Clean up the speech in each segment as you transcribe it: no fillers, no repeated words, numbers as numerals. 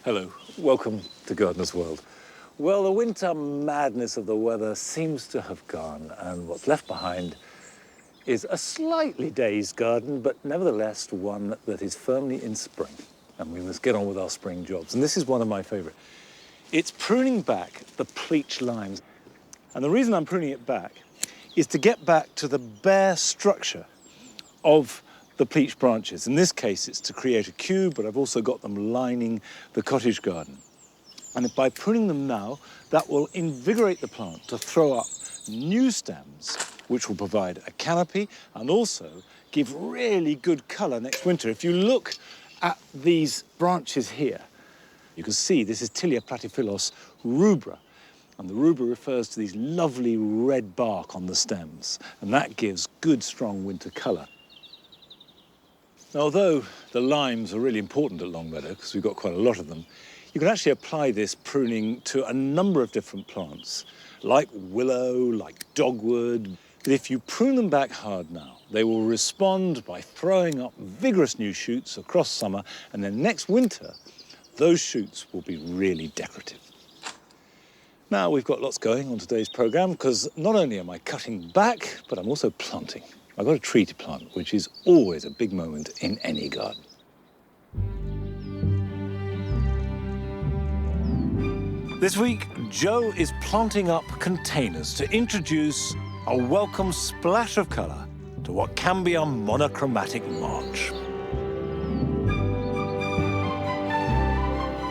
Hello, welcome to Gardener's World. Well, the winter madness of the weather seems to have gone, and what's left behind is a slightly dazed garden, but nevertheless one that is firmly in spring. And we must get on with our spring jobs. And this is one of my favourite. It's pruning back the pleach limes. And the reason I'm pruning it back is to get back to the bare structure of the pleach branches. In this case, it's to create a cube, but I've also got them lining the cottage garden. And by pruning them now, that will invigorate the plant to throw up new stems, which will provide a canopy and also give really good colour next winter. If you look at these branches here, you can see this is Tilia platyphilus rubra. And the rubra refers to these lovely red bark on the stems, and that gives good, strong winter colour. Now, although the limes are really important at Longmeadow, because we've got quite a lot of them, you can actually apply this pruning to a number of different plants, like willow, like dogwood. But if you prune them back hard now, they will respond by throwing up vigorous new shoots across summer, and then next winter, those shoots will be really decorative. Now, we've got lots going on today's programme, because not only am I cutting back, but I'm also planting. I've got a tree to plant, which is always a big moment in any garden. This week, Joe is planting up containers to introduce a welcome splash of colour to what can be a monochromatic March.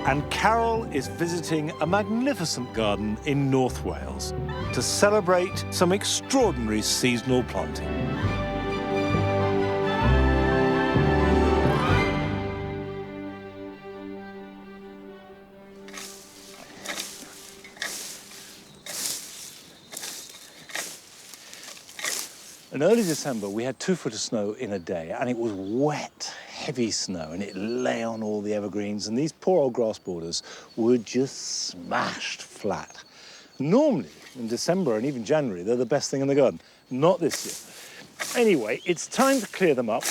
And Carol is visiting a magnificent garden in North Wales to celebrate some extraordinary seasonal planting. In early December, we had 2 foot of snow in a day, and it was wet, heavy snow, and it lay on all the evergreens, and these poor old grass borders were just smashed flat. Normally, in December and even January, they're the best thing in the garden. Not this year. Anyway, it's time to clear them up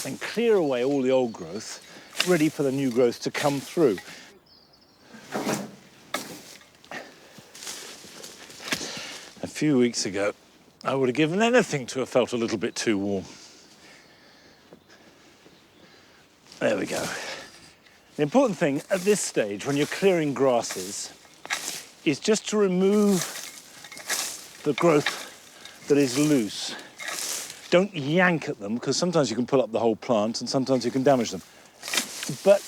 and clear away all the old growth, ready for the new growth to come through. A few weeks ago, I would have given anything to have felt a little bit too warm. There we go. The important thing at this stage, when you're clearing grasses, is just to remove the growth that is loose. Don't yank at them, because sometimes you can pull up the whole plant and sometimes you can damage them. But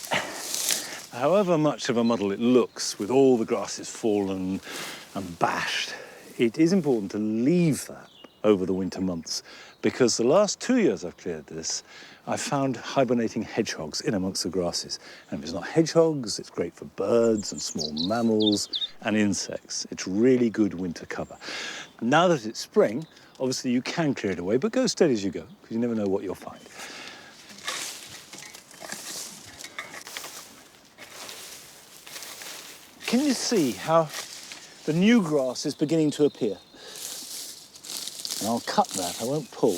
however much of a muddle it looks, with all the grasses fallen and bashed, it is important to leave that over the winter months, because the last 2 years I've cleared this, I found hibernating hedgehogs in amongst the grasses. And if it's not hedgehogs, it's great for birds and small mammals and insects. It's really good winter cover. Now that it's spring, obviously you can clear it away, but go steady as you go, because you never know what you'll find. Can you see how the new grass is beginning to appear? And I'll cut that, I won't pull.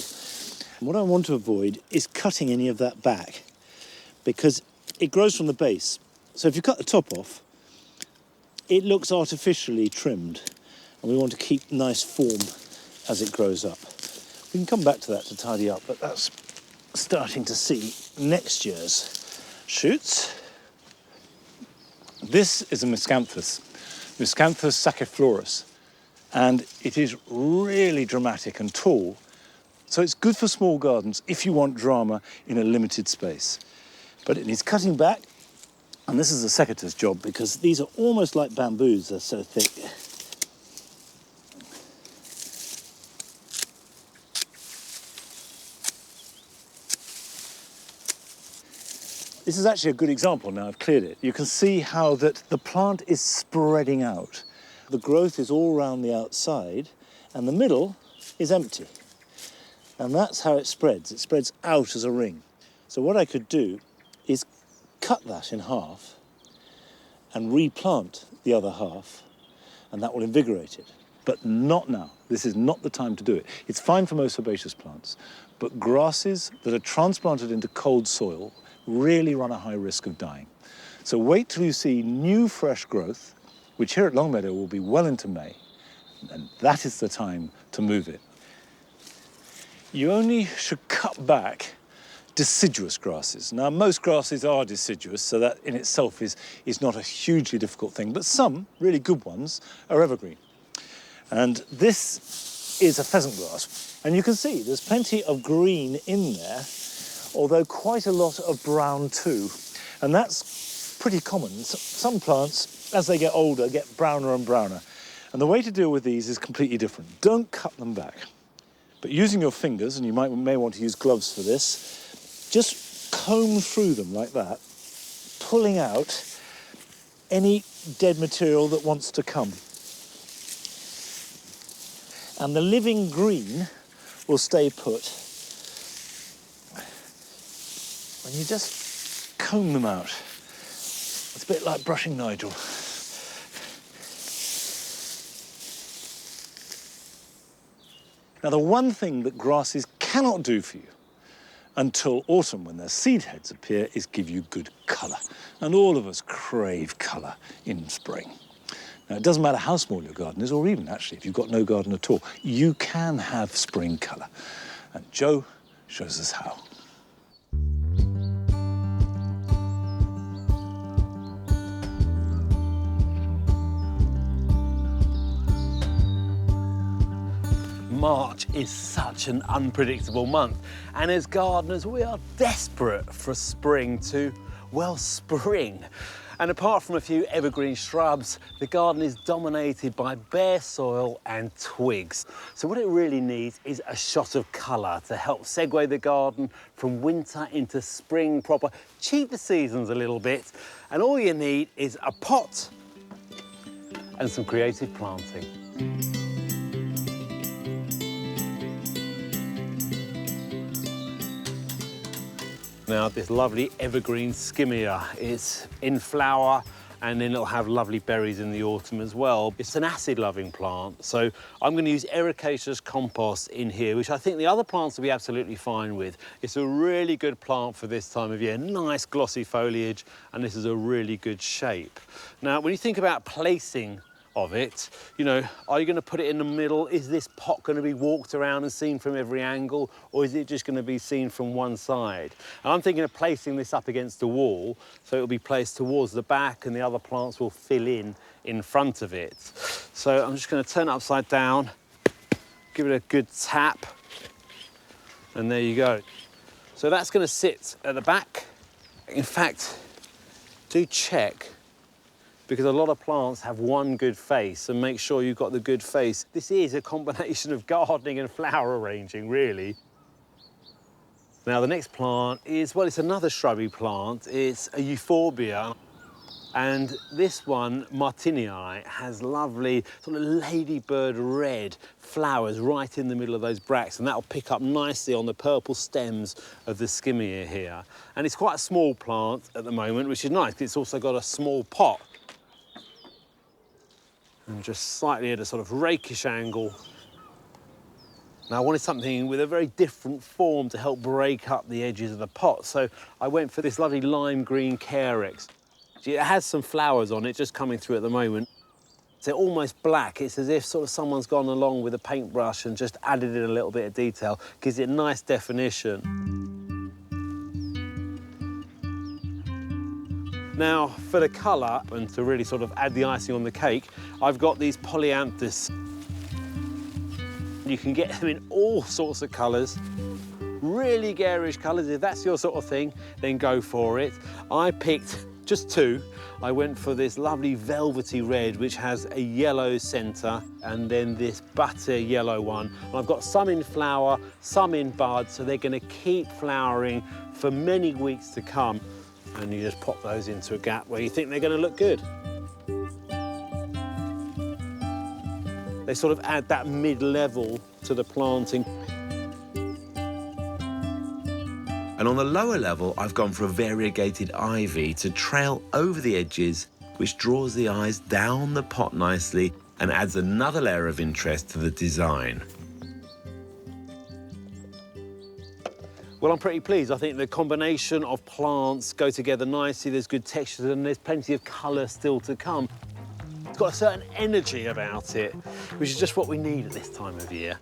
And what I want to avoid is cutting any of that back, because it grows from the base. So if you cut the top off, it looks artificially trimmed, and we want to keep nice form as it grows up. We can come back to that to tidy up, but that's starting to see next year's shoots. This is a miscanthus sacciflorus, and it is really dramatic and tall. So it's good for small gardens if you want drama in a limited space. But it needs cutting back, and this is a seccator's job, because these are almost like bamboos, they're so thick. This is actually a good example now I've cleared it. You can see how that the plant is spreading out. The growth is all around the outside, and the middle is empty. And that's how it spreads. It spreads out as a ring. So what I could do is cut that in half and replant the other half, and that will invigorate it. But not now. This is not the time to do it. It's fine for most herbaceous plants, but grasses that are transplanted into cold soil really run a high risk of dying. So wait till you see new fresh growth, which here at Longmeadow will be well into May, and that is the time to move it. You only should cut back deciduous grasses. Now, most grasses are deciduous, so that in itself is not a hugely difficult thing, but some really good ones are evergreen. And this is a pheasant grass. And you can see there's plenty of green in there, although quite a lot of brown too. And that's pretty common. Some plants, as they get older, get browner and browner. And the way to deal with these is completely different. Don't cut them back, but using your fingers, and you may want to use gloves for this, just comb through them like that, pulling out any dead material that wants to come. And the living green will stay put. And you just comb them out. It's a bit like brushing Nigel. Now, the one thing that grasses cannot do for you until autumn, when their seed heads appear, is give you good colour. And all of us crave colour in spring. Now, it doesn't matter how small your garden is, or even actually if you've got no garden at all, you can have spring colour. And Joe shows us how. March is such an unpredictable month, and as gardeners we are desperate for spring to, well, spring. And apart from a few evergreen shrubs, the garden is dominated by bare soil and twigs. So what it really needs is a shot of colour to help segue the garden from winter into spring proper, cheat the seasons a little bit, and all you need is a pot and some creative planting. Now, this lovely evergreen skimmia is in flower, and then it'll have lovely berries in the autumn as well. It's an acid-loving plant, so I'm going to use ericaceous compost in here, which I think the other plants will be absolutely fine with. It's a really good plant for this time of year. Nice glossy foliage, and this is a really good shape. Now, when you think about placing of it, you know, are you going to put it in the middle? Is this pot going to be walked around and seen from every angle, or is it just going to be seen from one side? And I'm thinking of placing this up against the wall, so it'll be placed towards the back and the other plants will fill in front of it. So I'm just going to turn it upside down, give it a good tap, and there you go. So that's going to sit at the back. In fact, do check, because a lot of plants have one good face, and make sure you've got the good face. This is a combination of gardening and flower arranging, really. Now, the next plant is, well, it's another shrubby plant. It's a euphorbia. And this one, Martinii, has lovely sort of ladybird red flowers right in the middle of those bracts, and that'll pick up nicely on the purple stems of the skimmia here. And it's quite a small plant at the moment, which is nice, because it's also got a small pot. And just slightly at a sort of rakish angle. Now, I wanted something with a very different form to help break up the edges of the pot, so I went for this lovely lime green Carex. It has some flowers on it just coming through at the moment. They're almost black. It's as if sort of someone's gone along with a paintbrush and just added in a little bit of detail, gives it nice definition. Now, for the colour, and to really sort of add the icing on the cake, I've got these polyanthus. You can get them in all sorts of colours, really garish colours. If that's your sort of thing, then go for it. I picked just two. I went for this lovely velvety red, which has a yellow centre, and then this butter yellow one. And I've got some in flower, some in bud, so they're going to keep flowering for many weeks to come. And you just pop those into a gap where you think they're going to look good. They sort of add that mid-level to the planting. And on the lower level, I've gone for a variegated ivy to trail over the edges, which draws the eyes down the pot nicely and adds another layer of interest to the design. Well, I'm pretty pleased. I think the combination of plants go together nicely. There's good textures and there's plenty of colour still to come. It's got a certain energy about it, which is just what we need at this time of year.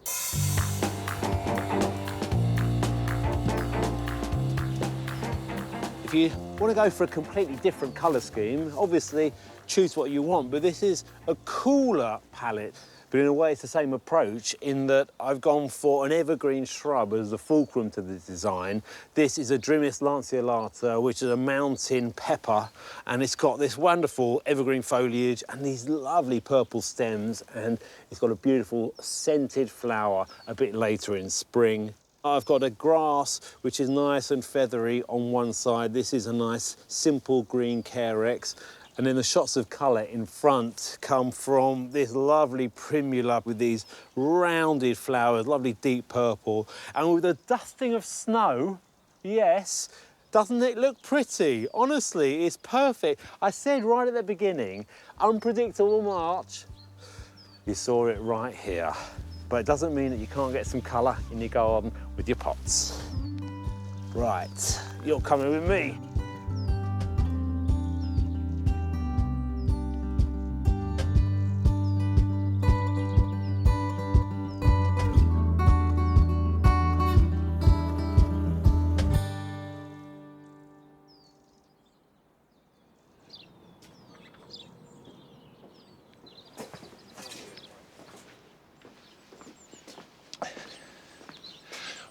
If you want to go for a completely different colour scheme, obviously choose what you want, but this is a cooler palette. But in a way, it's the same approach in that I've gone for an evergreen shrub as the fulcrum to the design. This is a Drimys lanceolata, which is a mountain pepper, and it's got this wonderful evergreen foliage and these lovely purple stems, and it's got a beautiful scented flower a bit later in spring. I've got a grass which is nice and feathery on one side. This is a nice simple green Carex. And then the shots of colour in front come from this lovely primula with these rounded flowers, lovely deep purple. And with a dusting of snow, yes, doesn't it look pretty? Honestly, it's perfect. I said right at the beginning, unpredictable March. You saw it right here. But it doesn't mean that you can't get some colour in your garden with your pots. Right, you're coming with me.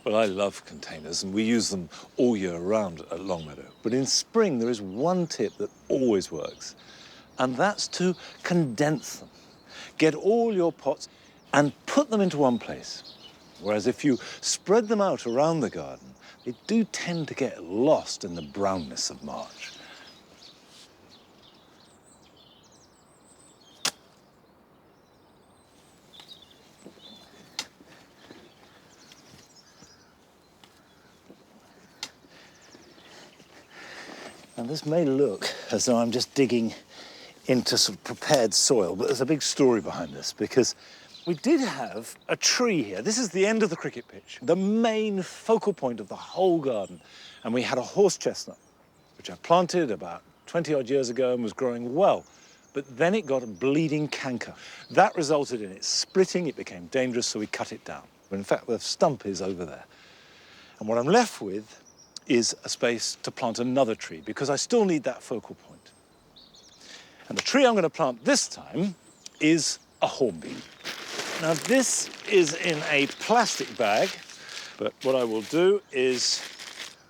Well, I love containers, and we use them all year round at Longmeadow. But in spring, there is one tip that always works, and that's to condense them. Get all your pots and put them into one place. Whereas if you spread them out around the garden, they do tend to get lost in the brownness of March. Now, this may look as though I'm just digging into sort of prepared soil, but there's a big story behind this, because we did have a tree here. This is the end of the cricket pitch, the main focal point of the whole garden. And we had a horse chestnut, which I planted about 20-odd years ago and was growing well. But then it got a bleeding canker. That resulted in it splitting. It became dangerous, so we cut it down. But in fact, the stump is over there. And what I'm left with is a space to plant another tree, because I still need that focal point. And the tree I'm going to plant this time is a hornbeam. Now, this is in a plastic bag, but what I will do is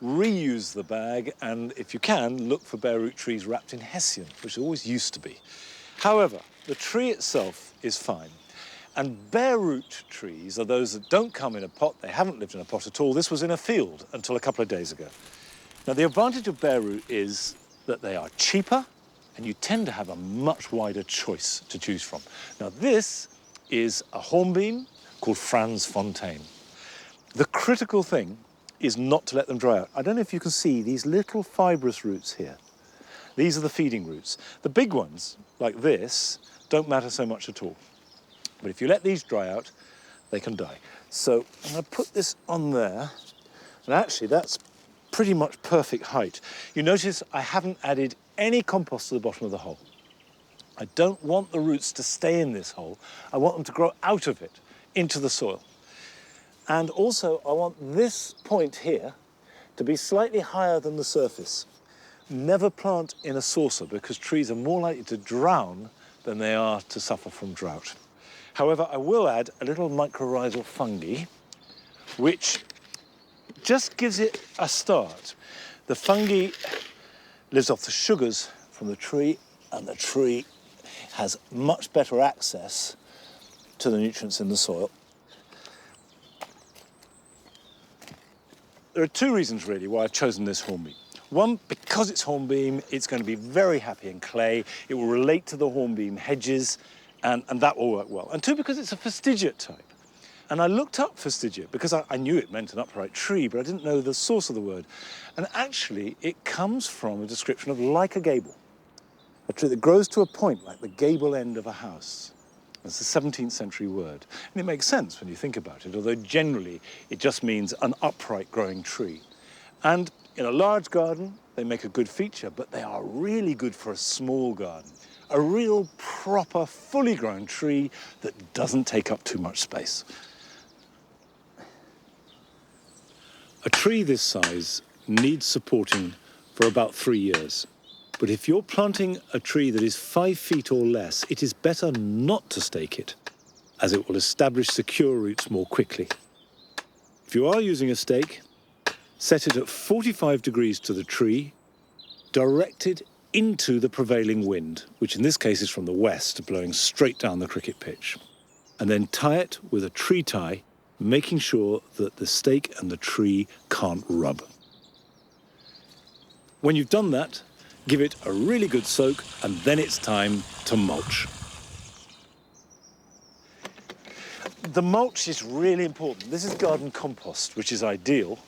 reuse the bag, and if you can, look for bare root trees wrapped in hessian, which always used to be. However, the tree itself is fine. And bare root trees are those that don't come in a pot. They haven't lived in a pot at all. This was in a field until a couple of days ago. Now, the advantage of bare root is that they are cheaper, and you tend to have a much wider choice to choose from. Now, this is a hornbeam called Franz Fontaine. The critical thing is not to let them dry out. I don't know if you can see these little fibrous roots here. These are the feeding roots. The big ones, like this, don't matter so much at all. But if you let these dry out, they can die. So I'm going to put this on there, and actually that's pretty much perfect height. You notice I haven't added any compost to the bottom of the hole. I don't want the roots to stay in this hole. I want them to grow out of it into the soil. And also I want this point here to be slightly higher than the surface. Never plant in a saucer, because trees are more likely to drown than they are to suffer from drought. However, I will add a little mycorrhizal fungi, which just gives it a start. The fungi lives off the sugars from the tree, and the tree has much better access to the nutrients in the soil. There are two reasons, really, why I've chosen this hornbeam. One, because it's hornbeam, it's going to be very happy in clay. It will relate to the hornbeam hedges, and that will work well. And two, because it's a fastigiate type. And I looked up fastigiate because I knew it meant an upright tree, but I didn't know the source of the word. And actually, it comes from a description of like a gable, a tree that grows to a point like the gable end of a house. It's a 17th century word. And it makes sense when you think about it, although generally it just means an upright growing tree. And in a large garden, they make a good feature, but they are really good for a small garden. A real proper, fully grown tree that doesn't take up too much space. A tree this size needs supporting for about 3 years. But if you're planting a tree that is 5 feet or less, it is better not to stake it, as it will establish secure roots more quickly. If you are using a stake, set it at 45 degrees to the tree, directed into the prevailing wind, which in this case is from the west, blowing straight down the cricket pitch. And then tie it with a tree tie, making sure that the stake and the tree can't rub. When you've done that, give it a really good soak, and then it's time to mulch. The mulch is really important. This is garden compost, which is ideal,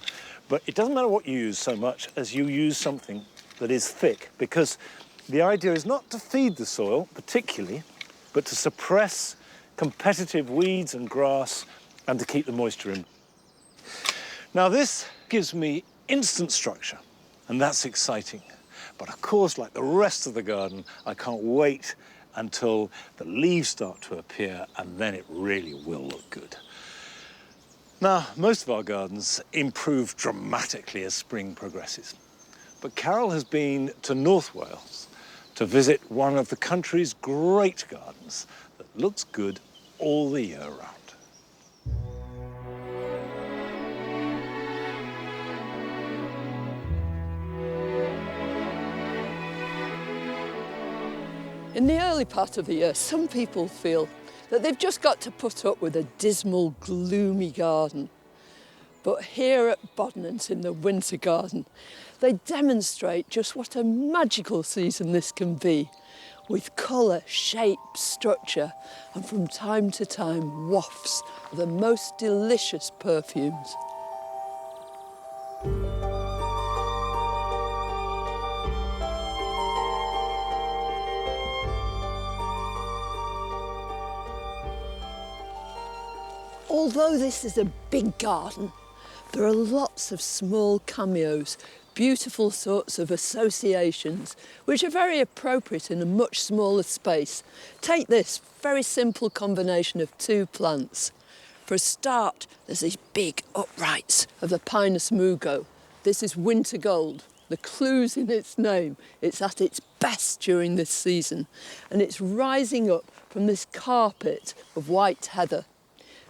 but it doesn't matter what you use so much as you use something that is thick, because the idea is not to feed the soil particularly, but to suppress competitive weeds and grass and to keep the moisture in. Now this gives me instant structure, and that's exciting. But of course, like the rest of the garden, I can't wait until the leaves start to appear, and then it really will look good. Now, most of our gardens improve dramatically as spring progresses. But Carol has been to North Wales to visit one of the country's great gardens that looks good all the year round. In the early part of the year, some people feel that they've just got to put up with a dismal, gloomy garden. But here at Bodnant in the winter garden, they demonstrate just what a magical season this can be, with colour, shape, structure, and from time to time wafts of the most delicious perfumes. Although this is a big garden, there are lots of small cameos, beautiful sorts of associations, which are very appropriate in a much smaller space. Take this very simple combination of two plants. For a start, there's these big uprights of the Pinus mugo. This is winter gold. The clue's in its name. It's at its best during this season, and it's rising up from this carpet of white heather.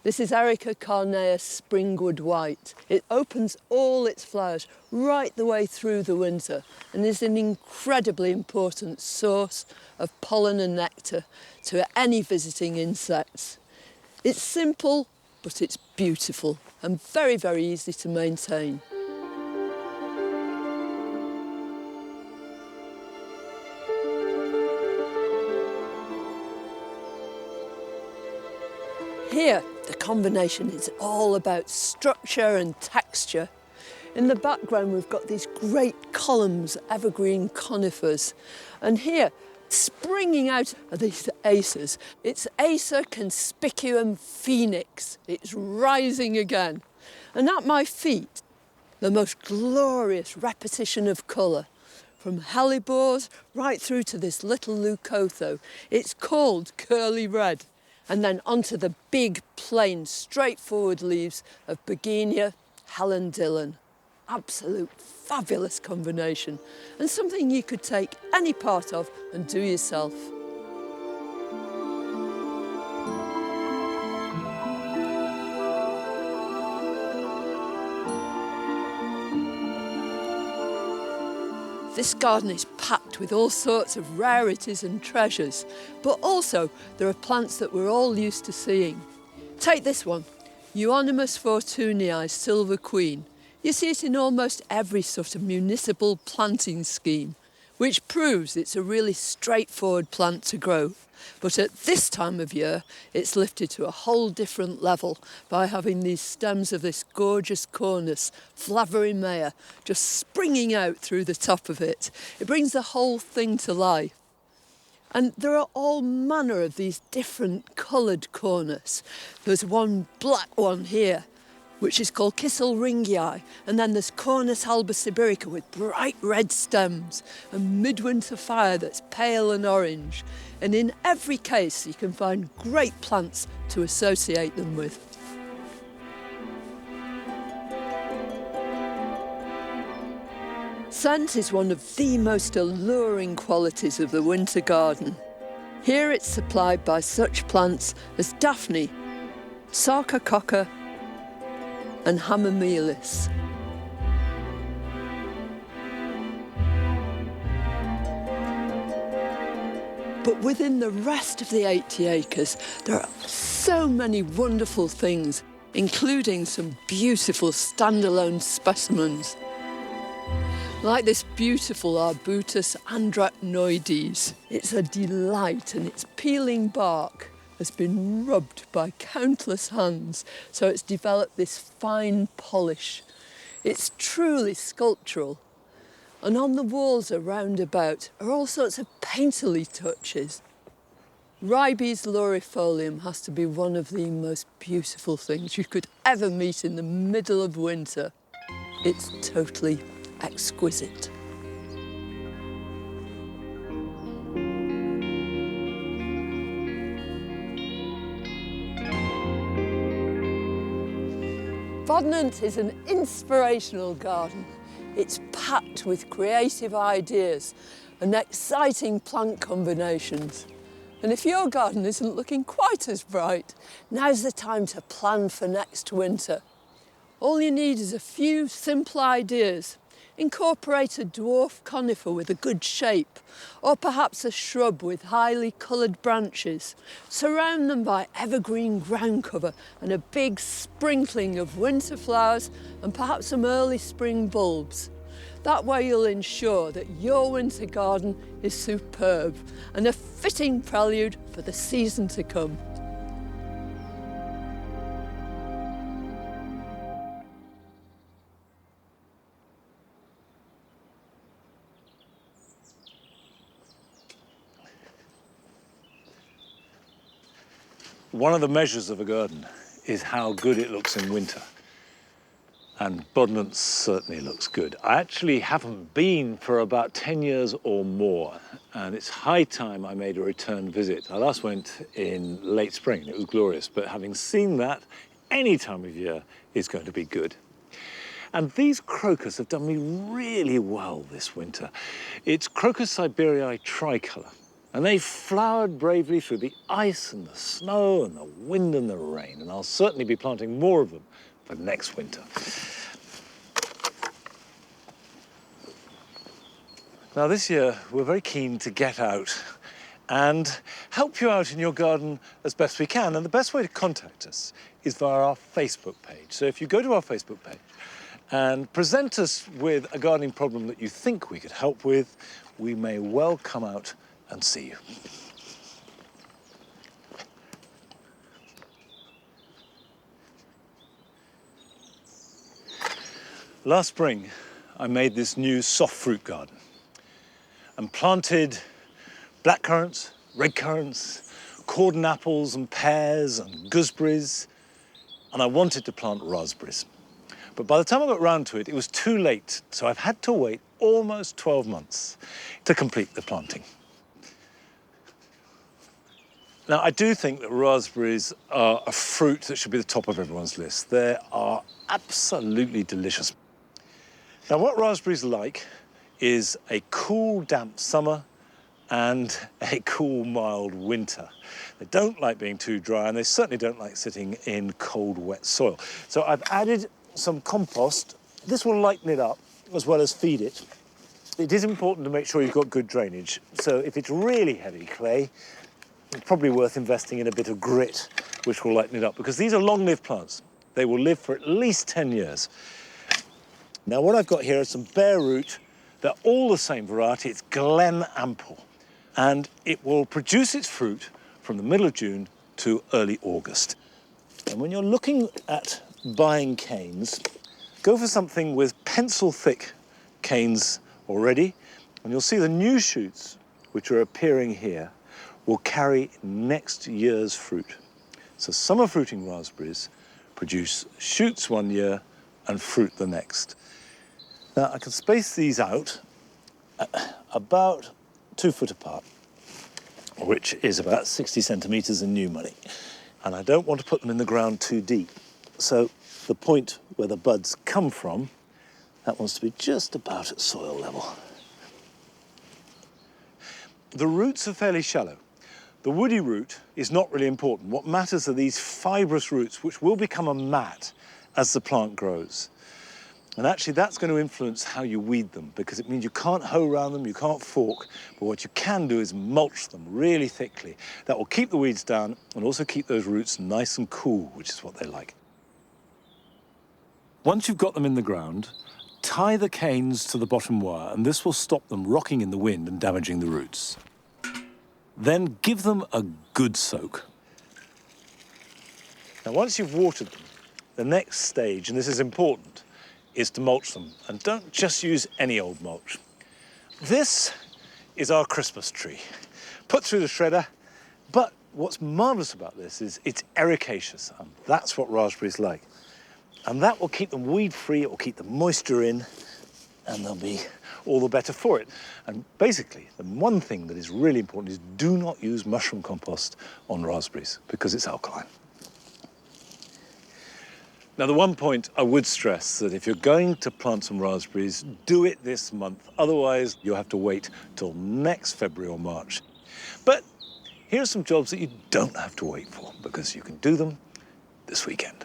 This is Erica carnea springwood white. It opens all its flowers right the way through the winter and is an incredibly important source of pollen and nectar to any visiting insects. It's simple, but it's beautiful and very, very easy to maintain. Here, the combination is all about structure and texture. In the background, we've got these great columns, evergreen conifers. And here, springing out of these acers, it's Acer conspicuum phoenix. It's rising again. And at my feet, the most glorious repetition of colour, from hellebores right through to this little leucotho. It's called curly red. And then onto the big, plain, straightforward leaves of Begonia, Helen Dillon. Absolute fabulous combination, and something you could take any part of and do yourself. This garden is packed with all sorts of rarities and treasures, but also there are plants that we're all used to seeing. Take this one, Euonymus fortunii, silver queen. You see it in almost every sort of municipal planting scheme, which proves it's a really straightforward plant to grow. But at this time of year, it's lifted to a whole different level by having these stems of this gorgeous cornus, Flavarymea, just springing out through the top of it. It brings the whole thing to life. And there are all manner of these different coloured cornus. There's one black one here, which is called Kysselringii, and then there's Cornus alba sibirica with bright red stems, and midwinter fire that's pale and orange. And in every case, you can find great plants to associate them with. Scent is one of the most alluring qualities of the winter garden. Here it's supplied by such plants as Daphne, Sarcococca and Hamamelis. But within the rest of the 80 acres, there are so many wonderful things, including some beautiful standalone specimens, like this beautiful Arbutus andrachnoides. It's a delight, and its peeling bark has been rubbed by countless hands, so it's developed this fine polish. It's truly sculptural. And on the walls around about are all sorts of painterly touches. Ribes laurifolium has to be one of the most beautiful things you could ever meet in the middle of winter. It's totally exquisite. Bodnant is an inspirational garden. It's packed with creative ideas and exciting plant combinations. And if your garden isn't looking quite as bright, now's the time to plan for next winter. All you need is a few simple ideas. Incorporate a dwarf conifer with a good shape, or perhaps a shrub with highly coloured branches. Surround them by evergreen ground cover and a big sprinkling of winter flowers and perhaps some early spring bulbs. That way you'll ensure that your winter garden is superb and a fitting prelude for the season to come. One of the measures of a garden is how good it looks in winter. And Bodnant certainly looks good. I actually haven't been for about 10 years or more, and it's high time I made a return visit. I last went in late spring, it was glorious, but having seen that, any time of year is going to be good. And these crocus have done me really well this winter. It's Crocus siberiae tricolour. And they flowered bravely through the ice and the snow and the wind and the rain. And I'll certainly be planting more of them for next winter. Now this year, we're very keen to get out and help you out in your garden as best we can. And the best way to contact us is via our Facebook page. So if you go to our Facebook page and present us with a gardening problem that you think we could help with, we may well come out and see you. Last spring, I made this new soft fruit garden and planted blackcurrants, red currants, cordon apples and pears and gooseberries, and I wanted to plant raspberries. But by the time I got round to it, it was too late, so I've had to wait almost 12 months to complete the planting. Now, I do think that raspberries are a fruit that should be the top of everyone's list. They are absolutely delicious. Now, what raspberries like is a cool, damp summer and a cool, mild winter. They don't like being too dry, and they certainly don't like sitting in cold, wet soil. So I've added some compost. This will lighten it up as well as feed it. It is important to make sure you've got good drainage. So if it's really heavy clay, it's probably worth investing in a bit of grit, which will lighten it up, because these are long-lived plants. They will live for at least 10 years. Now, what I've got here is some bare root. They're all the same variety. It's Glen Ample, and it will produce its fruit from the middle of June to early August. And when you're looking at buying canes, go for something with pencil-thick canes already, and you'll see the new shoots, which are appearing here, will carry next year's fruit. So summer fruiting raspberries produce shoots one year and fruit the next. Now, I can space these out about 2 foot apart, which is about 60 centimetres in new money. And I don't want to put them in the ground too deep. So the point where the buds come from, that wants to be just about at soil level. The roots are fairly shallow. The woody root is not really important. What matters are these fibrous roots, which will become a mat as the plant grows. And actually that's going to influence how you weed them, because it means you can't hoe around them, you can't fork, but what you can do is mulch them really thickly. That will keep the weeds down and also keep those roots nice and cool, which is what they like. Once you've got them in the ground, tie the canes to the bottom wire, and this will stop them rocking in the wind and damaging the roots. Then give them a good soak. Now, once you've watered them, the next stage, and this is important, is to mulch them. And don't just use any old mulch. This is our Christmas tree, put through the shredder. But what's marvellous about this is it's ericaceous, and that's what raspberries like. And that will keep them weed-free, it will keep the moisture in, and they'll be all the better for it. And basically, the one thing that is really important is do not use mushroom compost on raspberries, because it's alkaline. Now, the one point I would stress that if you're going to plant some raspberries, do it this month. Otherwise, you'll have to wait till next February or March. But here are some jobs that you don't have to wait for, because you can do them this weekend.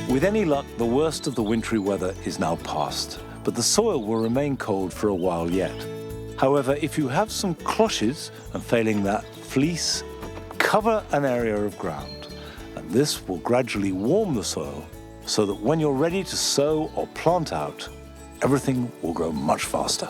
With any luck, the worst of the wintry weather is now past, but the soil will remain cold for a while yet. However, if you have some cloches, and failing that, fleece, cover an area of ground, and this will gradually warm the soil so that when you're ready to sow or plant out, everything will grow much faster.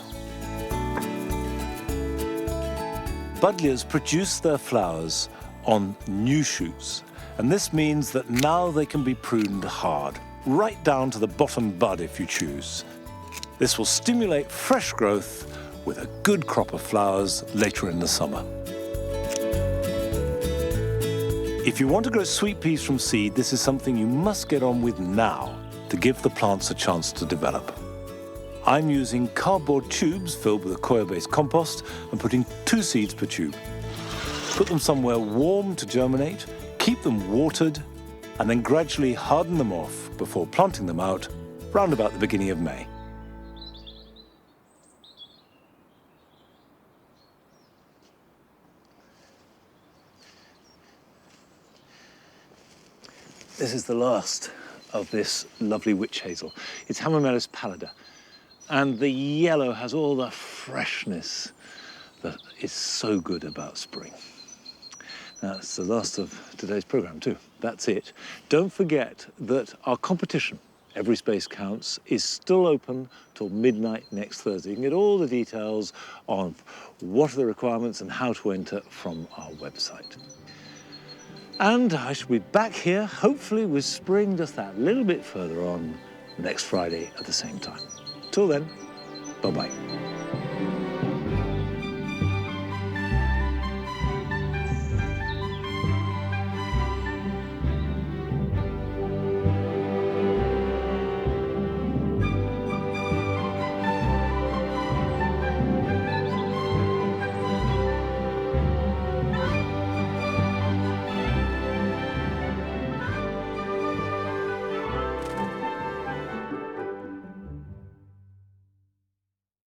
Buddleias produce their flowers on new shoots, and this means that now they can be pruned hard, right down to the bottom bud if you choose. This will stimulate fresh growth with a good crop of flowers later in the summer. If you want to grow sweet peas from seed, this is something you must get on with now to give the plants a chance to develop. I'm using cardboard tubes filled with Acoya-based compost and putting 2 seeds per tube. Put them somewhere warm to germinate, keep them watered, and then gradually harden them off before planting them out round about the beginning of May. This is the last of this lovely witch hazel. It's Hamamelis pallida, and the yellow has all the freshness that is so good about spring. Now, it's the last of today's programme too. That's it. Don't forget that our competition, Every Space Counts, is still open till midnight next Thursday. You can get all the details on what are the requirements and how to enter from our website. And I shall be back here, hopefully with spring just that little bit further on next Friday at the same time. Till then, bye-bye.